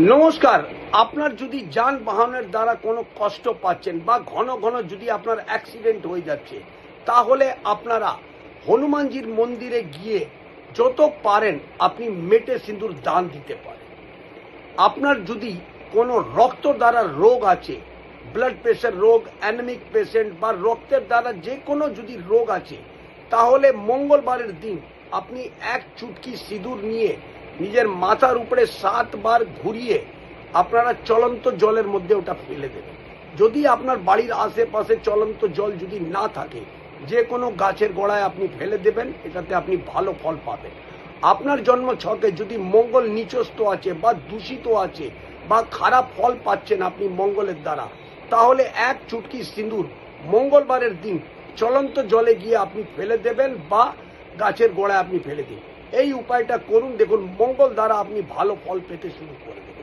নমস্কার। আপনার যদি যানবাহনের দ্বারা কোনো কষ্ট পাচ্ছেন বা ঘন ঘন যদি আপনার অ্যাক্সিডেন্ট হয়ে যাচ্ছে, তাহলে আপনারা হনুমানজির মন্দিরে গিয়ে যত পারেন আপনি মেটে সিঁদুর দান দিতে পারেন। আপনার যদি কোনো রক্ত দ্বারা রোগ আছে, ব্লাড প্রেশার রোগ, অ্যানিমিক পেশেন্ট বা রক্তের দ্বারা যে কোনো যদি রোগ আছে, তাহলে মঙ্গলবারের দিন আপনি এক চুটকি সিঁদুর নিয়ে নিজের মাথার উপরে 7 বার ঘুরিয়ে আপনারা চলন্ত জলের মধ্যে ওটা ফেলে দেবেন। যদি আপনার বাড়ির আশেপাশে চলন্ত জল যদি না থাকে, যে কোনো গাছের গোড়ায় আপনি ফেলে দেবেন, এটাতে আপনি ভালো ফল পাবেন। আপনার জন্ম ছকে যদি মঙ্গল নিচস্থ আছে বা দূষিত আছে বা খারাপ ফল পাচ্ছেন আপনি মঙ্গলের দ্বারা, তাহলে এক চুটকি সিঁদুর মঙ্গলবারের দিন চলন্ত জলে গিয়ে আপনি ফেলে দেবেন বা গাছের গোড়ায় আপনি ফেলে দিন। এই উপায়টা করুন, দেখুন মঙ্গল দ্বারা আপনি ভালো ফল পেতে শুরু করবেন।